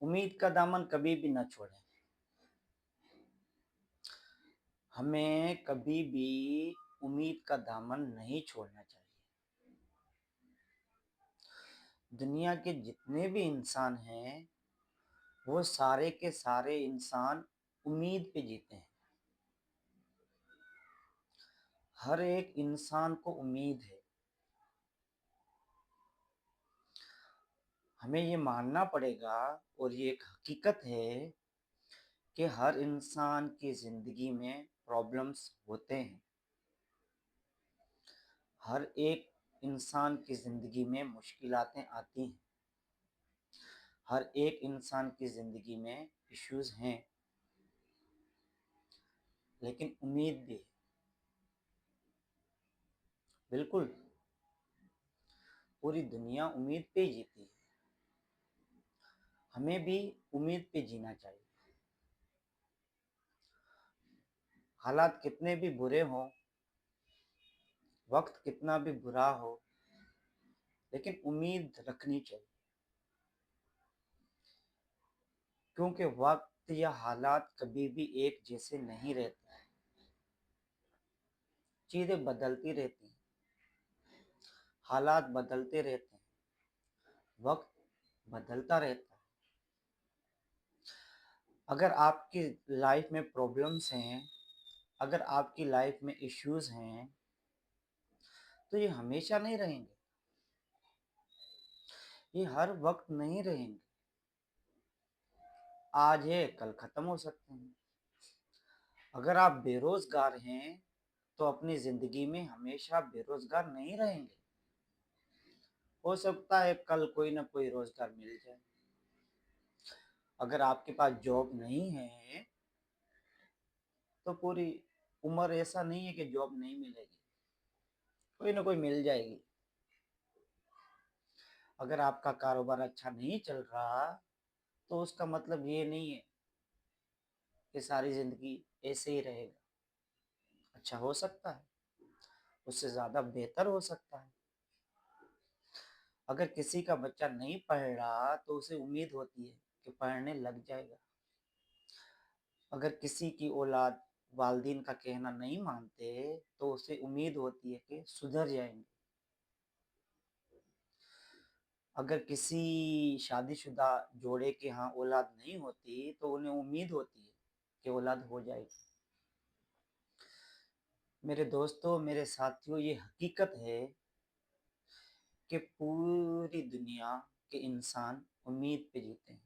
उम्मीद का दामन कभी भी न छोड़ें। हमें कभी भी उम्मीद का दामन नहीं छोड़ना चाहिए। दुनिया के जितने भी इंसान हैं, वो सारे के सारे इंसान उम्मीद पे जीते हैं। हर एक इंसान को उम्मीद है। हमें ये मानना पड़ेगा और ये एक हकीकत है कि हर इंसान की ज़िंदगी में प्रॉब्लम्स होते हैं। हर एक इंसान की ज़िंदगी में मुश्किलातें आती हैं। हर एक इंसान की ज़िंदगी में इश्यूज़ हैं, लेकिन उम्मीद भी है। बिल्कुल, पूरी दुनिया उम्मीद पे ही जीती है। हमें भी उम्मीद पे जीना चाहिए। हालात कितने भी बुरे हों, वक्त कितना भी बुरा हो, लेकिन उम्मीद रखनी चाहिए। क्योंकि वक्त या हालात कभी भी एक जैसे नहीं रहते। चीज़ें बदलती रहती हैं, हालात बदलते रहते हैं, वक्त बदलता रहता है। अगर आपकी लाइफ में प्रॉब्लम्स हैं, अगर आपकी लाइफ में इश्यूज हैं, तो ये हमेशा नहीं रहेंगे। ये हर वक्त नहीं रहेंगे। आज है, कल खत्म हो सकते हैं। अगर आप बेरोजगार हैं, तो अपनी जिंदगी में हमेशा बेरोजगार नहीं रहेंगे। हो सकता है कल कोई ना कोई रोजगार मिल जाए। अगर आपके पास जॉब नहीं है, तो पूरी उम्र ऐसा नहीं है कि जॉब नहीं मिलेगी। कोई ना कोई मिल जाएगी। अगर आपका कारोबार अच्छा नहीं चल रहा, तो उसका मतलब ये नहीं है कि सारी जिंदगी ऐसे ही रहेगा। अच्छा हो सकता है, उससे ज़्यादा बेहतर हो सकता है। अगर किसी का बच्चा नहीं पढ़ रहा, तो उसे उम्मीद होती है कि पढ़ने लग जाएगा। अगर किसी की औलाद वालिदैन का कहना नहीं मानते, तो उसे उम्मीद होती है कि सुधर जाएंगे। अगर किसी शादीशुदा जोड़े के यहाँ औलाद नहीं होती, तो उन्हें उम्मीद होती है कि औलाद हो जाएगी। मेरे दोस्तों, मेरे साथियों, ये हकीकत है कि पूरी दुनिया के इंसान उम्मीद पे जीते हैं।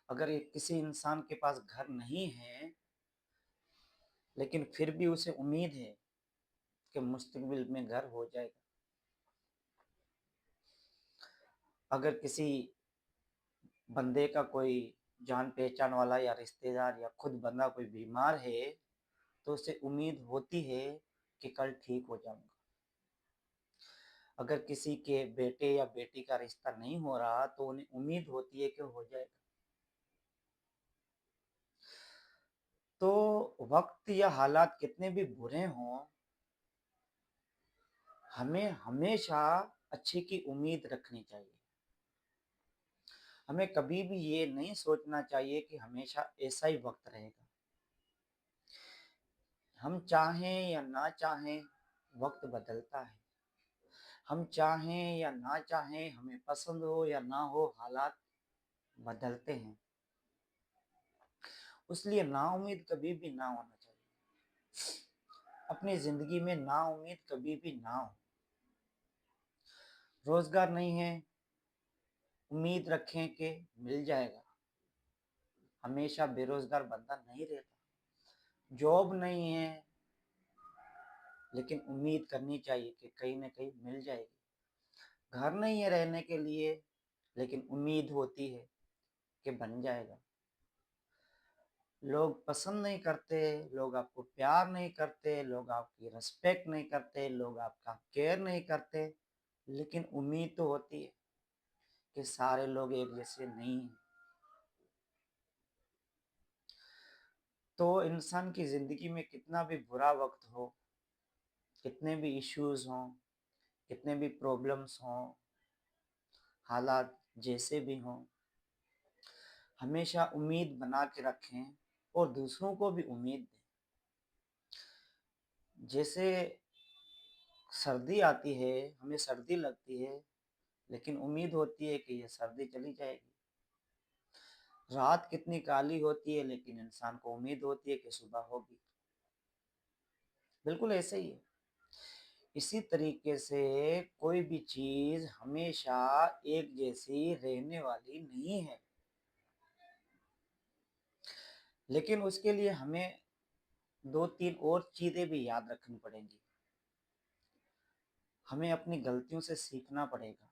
अगर एक किसी इंसान के पास घर नहीं है, लेकिन फिर भी उसे उम्मीद है कि मुस्तकबिल में घर हो जाएगा। अगर किसी बंदे का कोई जान पहचान वाला या रिश्तेदार या खुद बंदा कोई बीमार है, तो उसे उम्मीद होती है कि कल ठीक हो जाऊंगा। अगर किसी के बेटे या बेटी का रिश्ता नहीं हो रहा, तो उन्हें उम्मीद होती है कि हो जाएगा। तो वक्त या हालात कितने भी बुरे हों, हमें हमेशा अच्छे की उम्मीद रखनी चाहिए। हमें कभी भी ये नहीं सोचना चाहिए कि हमेशा ऐसा ही वक्त रहेगा। हम चाहें या ना चाहें, वक्त बदलता है। हम चाहें या ना चाहें, हमें पसंद हो या ना हो, हालात बदलते हैं। इसलिए नाउम्मीद कभी भी ना होना चाहिए। अपनी जिंदगी में नाउम्मीद कभी भी ना हो। रोजगार नहीं है, उम्मीद रखें कि मिल जाएगा। हमेशा बेरोजगार बंदा नहीं रहता। जॉब नहीं है, लेकिन उम्मीद करनी चाहिए कि कहीं ना कहीं मिल जाएगी। घर नहीं है रहने के लिए, लेकिन उम्मीद होती है कि बन जाएगा। लोग पसंद नहीं करते, लोग आपको प्यार नहीं करते, लोग आपकी रिस्पेक्ट नहीं करते, लोग आपका केयर नहीं करते, लेकिन उम्मीद तो होती है कि सारे लोग एक जैसे नहीं हैं। तो इंसान की ज़िंदगी में कितना भी बुरा वक्त हो, कितने भी इश्यूज हों, कितने भी प्रॉब्लम्स हों, हालात जैसे भी हों, ہمیشہ امید بنا کے رکھیں اور دوسروں کو بھی امید دیں۔ جیسے سردی آتی ہے، ہمیں سردی لگتی ہے، لیکن امید ہوتی ہے کہ یہ سردی چلی جائے گی۔ رات کتنی کالی ہوتی ہے، لیکن انسان کو امید ہوتی ہے کہ صبح ہوگی۔ بالکل ایسے ہی ہے۔ اسی طریقے سے کوئی بھی چیز ہمیشہ ایک جیسی رہنے والی نہیں ہے، لیکن اس کے لیے ہمیں 2-3 اور چیزیں بھی یاد رکھنی پڑیں گی۔ ہمیں اپنی غلطیوں سے سیکھنا پڑے گا،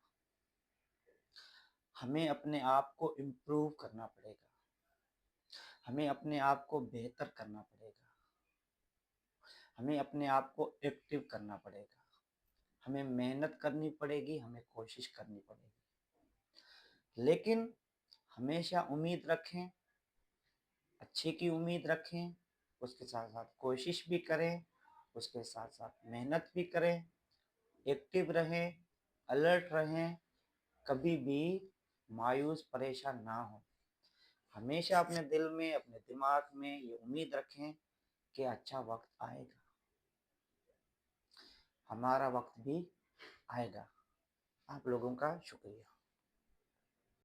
ہمیں اپنے آپ کو امپروو کرنا پڑے گا، ہمیں اپنے آپ کو بہتر کرنا پڑے گا، ہمیں اپنے آپ کو ایکٹیو کرنا پڑے گا، ہمیں محنت کرنی پڑے گی، ہمیں کوشش کرنی پڑے گی، لیکن ہمیشہ امید رکھیں، اچھے کی امید رکھیں، اس کے ساتھ ساتھ کوشش بھی کریں، اس کے ساتھ ساتھ محنت بھی کریں، ایکٹیو رہیں، الرٹ رہیں، کبھی بھی مایوس پریشان نہ ہوں۔ ہمیشہ اپنے دل میں، اپنے دماغ میں یہ امید رکھیں کہ اچھا وقت آئے گا، ہمارا وقت بھی آئے گا۔ آپ لوگوں کا شکریہ۔